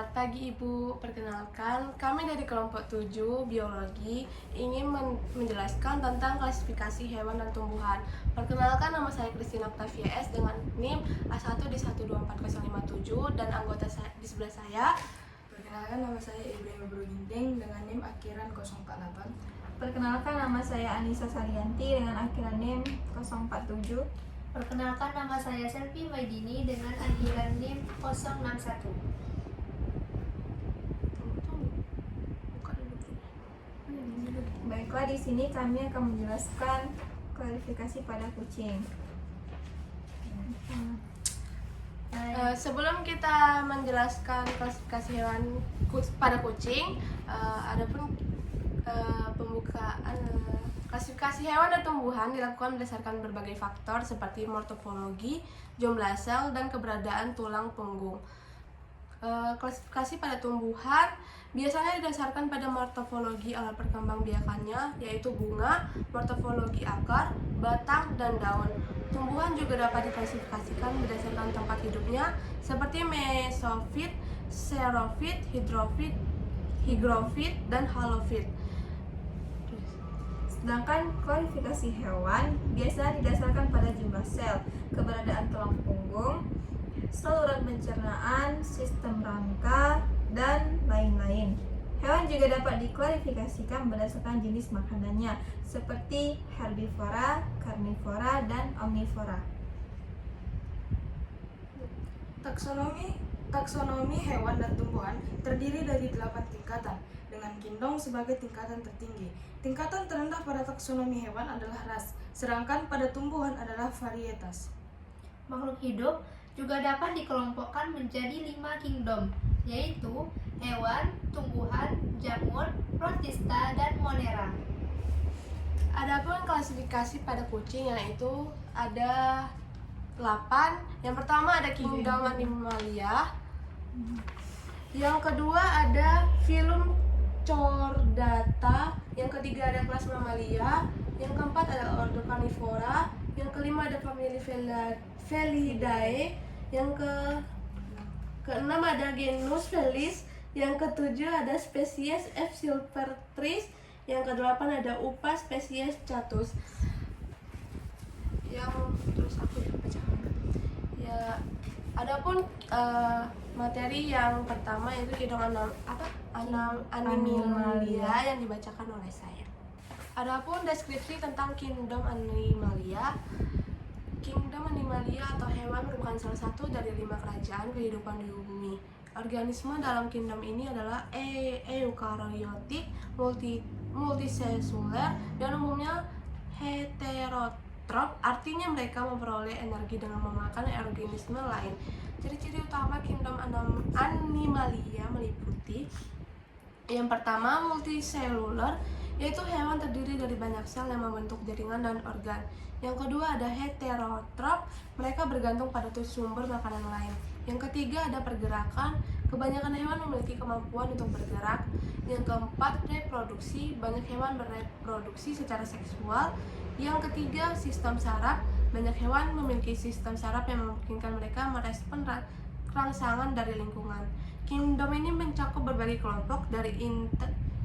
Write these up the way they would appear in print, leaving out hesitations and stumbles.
Selamat pagi Ibu, perkenalkan kami dari kelompok 7 Biologi ingin menjelaskan tentang klasifikasi hewan dan tumbuhan. Perkenalkan, nama saya Christina Octavia S dengan NIM A1 di 124057 dan anggota di sebelah saya. Perkenalkan, nama saya Ibrahim Ginting dengan NIM akhiran 048. Perkenalkan, nama saya Anissa Sarianti dengan akhiran NIM 047. Perkenalkan, nama saya Selvi Maidini dengan akhiran NIM 061. Baiklah, di sini kami akan menjelaskan klasifikasi pada kucing. Sebelum kita menjelaskan klasifikasi hewan pada kucing, adapun pembukaan klasifikasi hewan dan tumbuhan dilakukan berdasarkan berbagai faktor seperti morfologi, jumlah sel, dan keberadaan tulang punggung. Klasifikasi pada tumbuhan biasanya didasarkan pada morfologi alat perkembangbiakannya, yaitu bunga, morfologi akar, batang, dan daun. Tumbuhan juga dapat diklasifikasikan berdasarkan tempat hidupnya, seperti mesofit, xerofit, hydrofit, hygrofit, dan halofit. Sedangkan klasifikasi hewan biasanya didasarkan pada jumlah sel, keberadaan tulang punggung, saluran pencernaan, sistem rangka, dan lain-lain. Hewan juga dapat diklasifikasikan berdasarkan jenis makanannya, seperti herbivora, karnivora, dan omnivora. Taksonomi hewan dan tumbuhan terdiri dari 8 tingkatan, dengan kingdom sebagai tingkatan tertinggi. Tingkatan terendah pada taksonomi hewan adalah ras, sedangkan pada tumbuhan adalah varietas. Makhluk hidup juga dapat dikelompokkan menjadi 5 kingdom, yaitu hewan, tumbuhan, jamur, protista, dan monera. Adapun klasifikasi pada kucing yaitu ada 8. Yang pertama ada kingdom Animalia. Yang kedua ada phylum Chordata. Yang ketiga ada kelas Mammalia. Yang keempat ada ordo Carnivora. Yang kelima ada famili Felidae. Yang keenam ada genus Felis. Yang ketujuh ada spesies F. silvestris. Yang kedelapan ada upa spesies Chatus. Yang terus aku bacakan. Ya, adapun materi yang pertama yaitu kingdom Animalia yang dibacakan oleh saya. Adapun deskripsi tentang kingdom Animalia. Kingdom Animalia atau hewan merupakan salah satu dari 5 kerajaan kehidupan di bumi. Organisme dalam kingdom ini adalah eukaryotik, multiseluler, dan umumnya heterotrof, artinya mereka memperoleh energi dengan memakan organisme lain. Ciri-ciri utama kingdom Animalia meliputi: yang pertama, multiseluler, yaitu hewan terdiri dari banyak sel yang membentuk jaringan dan organ. Yang kedua ada heterotrof, mereka bergantung pada sumber makanan lain. Yang ketiga ada pergerakan, kebanyakan hewan memiliki kemampuan untuk bergerak. Yang keempat, reproduksi, banyak hewan bereproduksi secara seksual. Yang ketiga, sistem saraf, banyak hewan memiliki sistem saraf yang memungkinkan mereka merespon rangsangan dari lingkungan. Kingdom ini mencakup berbagai kelompok dari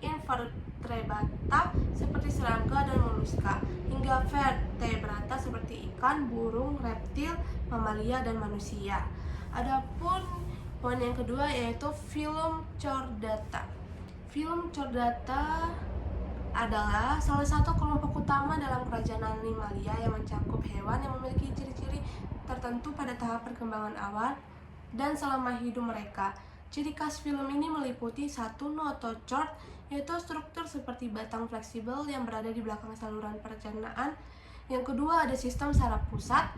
invertebrata seperti serangga dan moluska hingga vertebrata seperti ikan, burung, reptil, mamalia, dan manusia. Adapun poin yang kedua yaitu phylum Chordata. Phylum Chordata adalah salah satu kelompok utama dalam kerajaan Animalia yang mencakup hewan yang memiliki ciri-ciri tertentu pada tahap perkembangan awal dan selama hidup mereka. Ciri khas phylum ini meliputi 1. Notochord, yaitu struktur seperti batang fleksibel yang berada di belakang saluran pencernaan. Yang kedua ada sistem saraf pusat,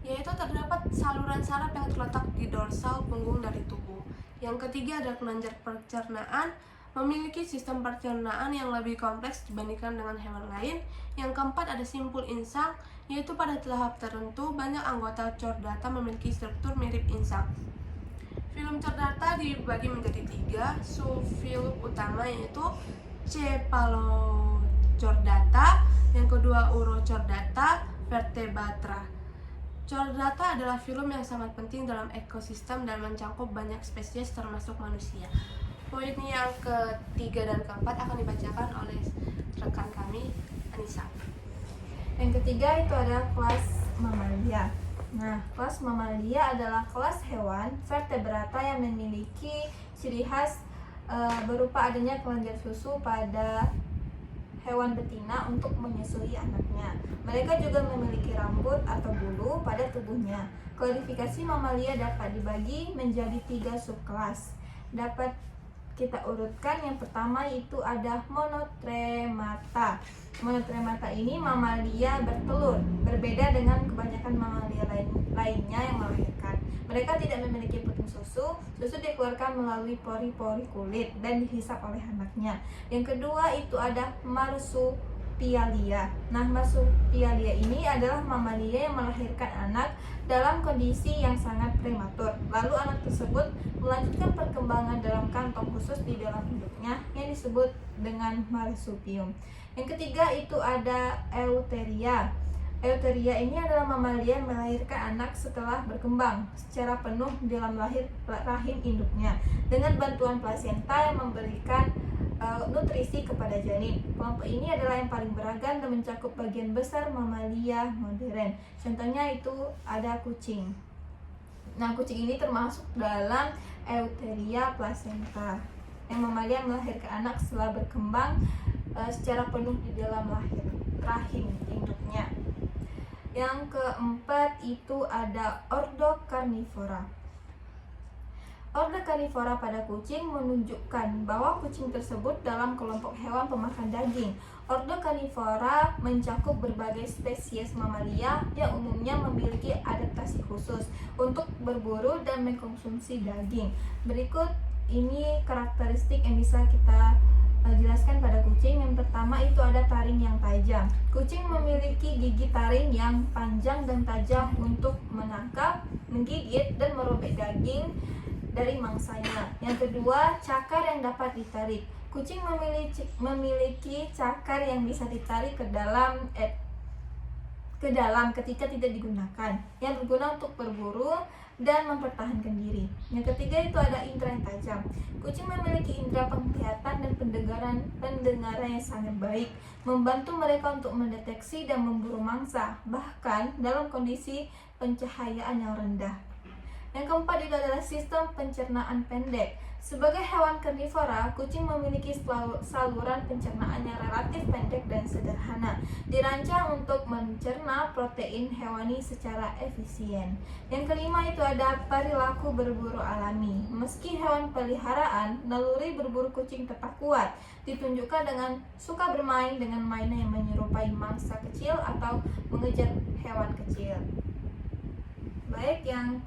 yaitu terdapat saluran saraf yang terletak di dorsal punggung dari tubuh. Yang ketiga ada kelenjar pencernaan, memiliki sistem pencernaan yang lebih kompleks dibandingkan dengan hewan lain. Yang keempat ada simpul insang, yaitu pada tahap tertentu banyak anggota chordata memiliki struktur mirip insang. Phylum Chordata dibagi menjadi 3 subphylum utama, yaitu Cephalochordata, yang kedua Urochordata, Vertebrata. Chordata adalah film yang sangat penting dalam ekosistem dan mencakup banyak spesies termasuk manusia. Poin yang ketiga dan keempat akan dibacakan oleh rekan kami, Anissa. Yang ketiga itu adalah kelas mamalia. Nah, kelas mamalia adalah kelas hewan vertebrata yang memiliki ciri khas berupa adanya kelenjar susu pada hewan betina untuk menyusui anaknya. Mereka juga memiliki rambut atau bulu pada tubuhnya. Klasifikasi mamalia dapat dibagi menjadi 3 subkelas. Dapat kita urutkan. Yang pertama itu ada monotremata. Monotremata ini mamalia bertelur, berbeda dengan kebanyakan mamalia lainnya yang melahirkan. Mereka tidak memiliki puting susu. Susu dikeluarkan melalui pori-pori kulit dan dihisap oleh anaknya. Yang kedua itu ada marsupialia. Nah, marsupialia ini adalah mamalia yang melahirkan anak dalam kondisi yang sangat prematur. Lalu anak tersebut melanjutkan perkembangan dalam kantong khusus di dalam induknya yang disebut dengan marsupium. Yang ketiga itu ada euteria. Euteria ini adalah mamalia yang melahirkan anak setelah berkembang secara penuh dalam rahim induknya dengan bantuan plasenta yang memberikan nutrisi kepada janin. Kelompok ini adalah yang paling beragam dan mencakup bagian besar mamalia modern. Contohnya itu ada kucing. Nah, kucing ini termasuk dalam euteria placenta, yang mamalia melahirkan anak setelah berkembang secara penuh di dalam rahim induknya. Yang keempat itu ada ordo carnivora. Ordo carnivora pada kucing menunjukkan bahwa kucing tersebut dalam kelompok hewan pemakan daging. Ordo carnivora mencakup berbagai spesies mamalia yang umumnya memiliki adaptasi khusus untuk berburu dan mengkonsumsi daging. Berikut ini karakteristik yang bisa kita jelaskan pada kucing. Yang pertama itu ada taring yang tajam. Kucing memiliki gigi taring yang panjang dan tajam untuk menangkap, menggigit, dan merobek daging dari mangsanya. Yang kedua, cakar yang dapat ditarik. Kucing memiliki cakar yang bisa ditarik ke dalam ketika tidak digunakan, yang berguna untuk berburu dan mempertahankan diri. Yang ketiga itu ada indera yang tajam. Kucing memiliki indera penglihatan dan pendengaran yang sangat baik, membantu mereka untuk mendeteksi dan memburu mangsa, bahkan dalam kondisi pencahayaan yang rendah. Yang keempat itu adalah sistem pencernaan pendek. Sebagai hewan karnivora, kucing memiliki saluran pencernaan yang relatif pendek dan sederhana, dirancang untuk mencerna protein hewani secara efisien. Yang kelima itu ada perilaku berburu alami. Meski hewan peliharaan, naluri berburu kucing tetap kuat, ditunjukkan dengan suka bermain dengan mainan yang menyerupai mangsa kecil atau mengejar hewan kecil. Baik, yang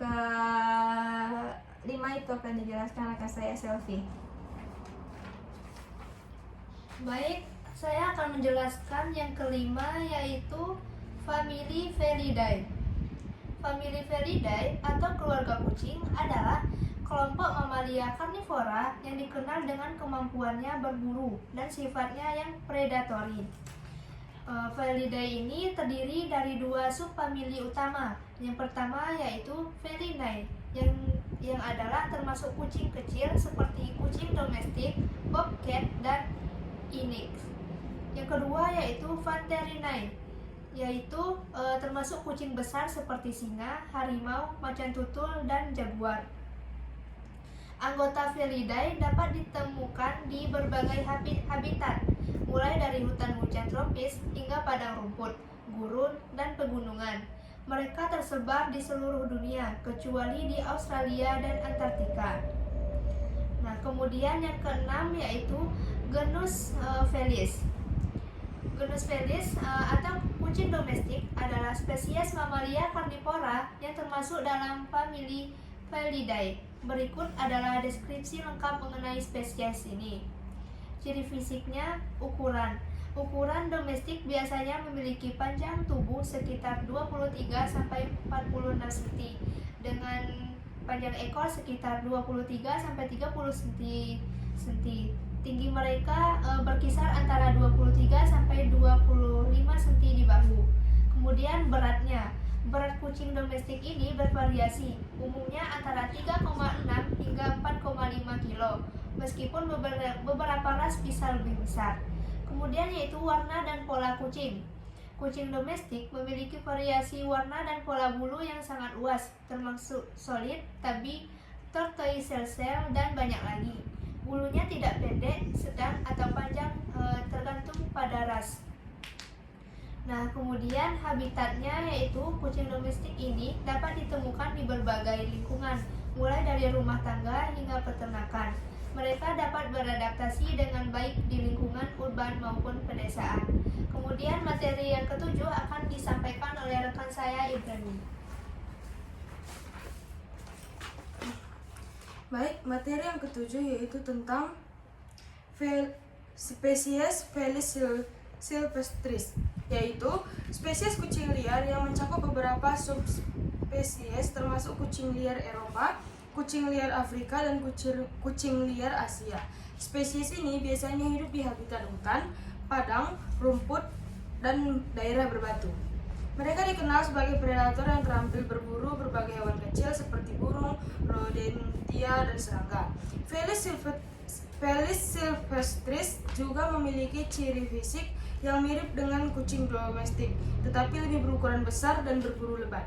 kelima itu akan dijelaskan rekan saya Selfie. Baik, saya akan menjelaskan yang kelima, yaitu famili Felidae. Famili Felidae atau keluarga kucing adalah kelompok mamalia karnivora yang dikenal dengan kemampuannya berburu dan sifatnya yang predatori. Felidae ini terdiri dari 2 subfamili utama. Yang pertama yaitu Felinae yang adalah termasuk kucing kecil seperti kucing domestik, bobcat, dan inyx. Yang kedua yaitu Pantherae, yaitu termasuk kucing besar seperti singa, harimau, macan tutul, dan jaguar. Anggota Felidae dapat ditemukan di berbagai habitat, mulai dari hutan hujan tropis hingga padang rumput, gurun, dan pegunungan. Mereka tersebar di seluruh dunia, kecuali di Australia dan Antartika. Nah, kemudian yang keenam yaitu genus Felis. Genus Felis atau kucing domestik adalah spesies mamalia karnivora yang termasuk dalam famili Felidae. Berikut adalah deskripsi lengkap mengenai spesies ini. Ciri fisiknya, ukuran. Ukuran domestik biasanya memiliki panjang tubuh sekitar 23-46 cm dengan panjang ekor sekitar 23-30 cm. Tinggi mereka berkisar antara 23-25 cm di bahu. Kemudian beratnya Berat kucing domestik ini bervariasi, umumnya antara 3,6 hingga 4,5 kilo, meskipun beberapa ras bisa lebih besar. Kemudian yaitu warna dan pola kucing. Kucing domestik memiliki variasi warna dan pola bulu yang sangat luas, termasuk solid, tabby, tortoiseshell, dan banyak lagi. Bulunya tidak pendek, sedang, atau panjang, tergantung pada ras. Nah, kemudian habitatnya yaitu kucing domestik ini dapat ditemukan di berbagai lingkungan, mulai dari rumah tangga hingga peternakan. Mereka dapat beradaptasi dengan baik di lingkungan urban maupun pedesaan. Kemudian materi yang ketujuh akan disampaikan oleh rekan saya, Ibrahim. Baik, materi yang ketujuh yaitu tentang spesies Felis silvestris, yaitu spesies kucing liar yang mencakup beberapa subspesies termasuk kucing liar Eropa, kucing liar Afrika, dan kucing liar Asia. Spesies ini biasanya hidup di habitat hutan, padang, rumput, dan daerah berbatu. Mereka dikenal sebagai predator yang terampil berburu berbagai hewan kecil seperti burung, rodentia, dan serangga. Felis silvestris juga memiliki ciri fisik yang mirip dengan kucing domestik, tetapi lebih berukuran besar dan berburu lebat.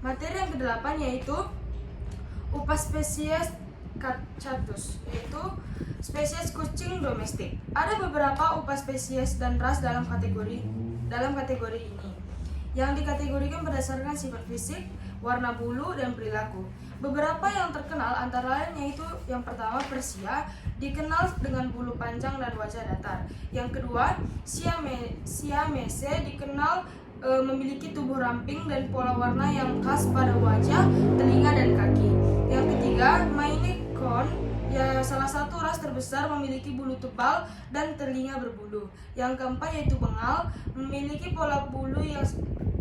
Materi yang ke-8 yaitu Upaspesies catus, yaitu spesies kucing domestik. Ada beberapa upaspesies dan ras dalam kategori ini, yang dikategorikan berdasarkan sifat fisik, warna bulu, dan perilaku. Beberapa yang terkenal antara lain yaitu yang pertama Persia, dikenal dengan bulu panjang dan wajah datar. Yang kedua, Siamese, dikenal memiliki tubuh ramping dan pola warna yang khas pada wajah, telinga, dan kaki. Yang ketiga, Maine Coon, ya salah satu ras terbesar, memiliki bulu tebal dan telinga berbulu. Yang keempat yaitu Bengal, memiliki pola bulu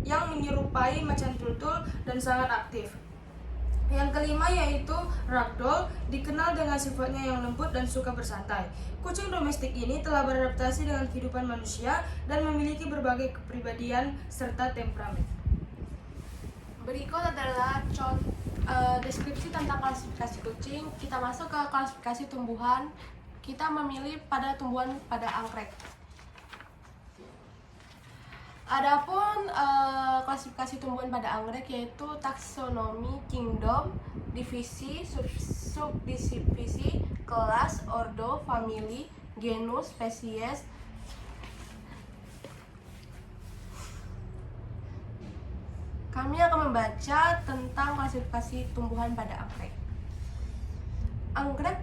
yang menyerupai macan tutul dan sangat aktif. Yang kelima yaitu Ragdoll, dikenal dengan sifatnya yang lembut dan suka bersantai. Kucing domestik ini telah beradaptasi dengan kehidupan manusia dan memiliki berbagai kepribadian serta temperamen. Berikut adalah deskripsi tentang klasifikasi kucing. Kita masuk ke klasifikasi tumbuhan. Kita memilih pada tumbuhan pada anggrek. Adapun klasifikasi tumbuhan pada anggrek yaitu taksonomi, kingdom, divisi, subdivisi, kelas, ordo, famili, genus, spesies. Kami akan membaca tentang klasifikasi tumbuhan pada anggrek. Anggrek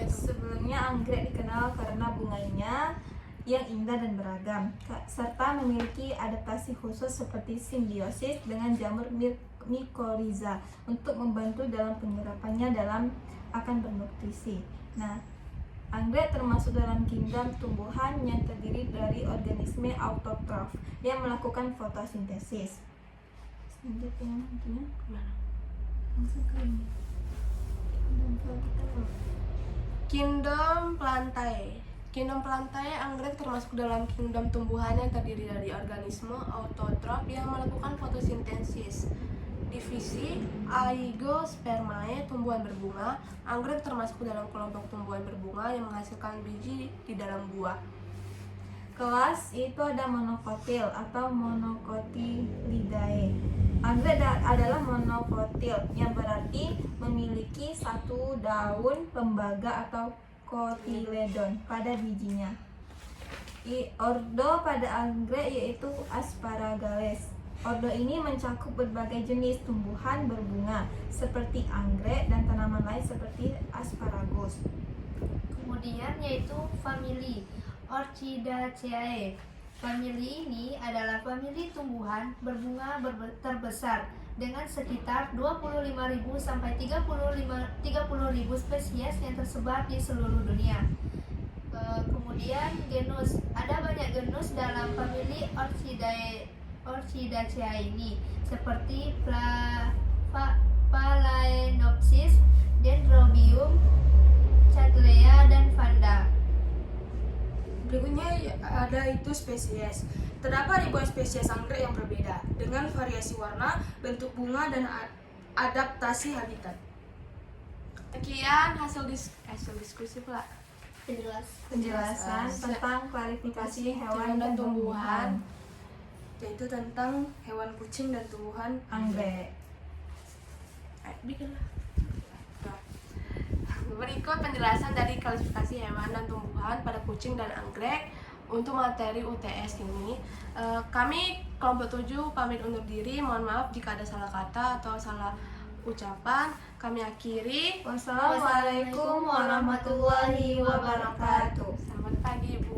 Sebelumnya anggrek dikenal karena bunganya yang indah dan beragam, serta memiliki adaptasi khusus seperti simbiosis dengan jamur mycorrhiza untuk membantu dalam penyerapannya akan bernutrisi. Nah, anggrek termasuk dalam kingdom tumbuhan yang terdiri dari organisme autotrof yang melakukan fotosintesis. Selanjutnya langsung ke ini. Kingdom Plantae. Kingdom Plantae, anggrek termasuk dalam kingdom tumbuhan yang terdiri dari organisme autotrof yang melakukan fotosintesis. Divisi Aigospermae, tumbuhan berbunga. Anggrek termasuk dalam kelompok tumbuhan berbunga yang menghasilkan biji di dalam buah. Kelas itu ada monokotil atau Monocotylidae. Anggrek adalah monokotil yang berarti memiliki satu daun lembaga atau kotiledon pada bijinya. Ordo pada anggrek yaitu Asparagales. Ordo ini mencakup berbagai jenis tumbuhan berbunga seperti anggrek dan tanaman lain seperti asparagus. Kemudian yaitu famili Orchidaceae. Famili ini adalah famili tumbuhan berbunga terbesar dengan sekitar 25.000 sampai 30.000 spesies yang tersebar di seluruh dunia. Kemudian genus, ada banyak genus dalam famili Orchidaceae ini seperti Phalaenopsis, Dendrobium, Cattleya, dan Vanda. Berikutnya ada itu spesies. Terdapat ribuan spesies anggrek yang berbeda dengan variasi warna, bentuk bunga, dan adaptasi habitat. Sekian hasil diskusi pula. Penjelasan tentang klasifikasi hewan dan tumbuhan Yaitu tentang hewan kucing dan tumbuhan anggrek. Bikinlah. Berikut penjelasan dari klasifikasi hewan dan tumbuhan pada kucing dan anggrek untuk materi UTS ini. Kami kelompok 7 pamit undur diri. Mohon maaf jika ada salah kata atau salah ucapan. Kami akhiri. Wassalamualaikum warahmatullahi wabarakatuh. Selamat pagi, Bu.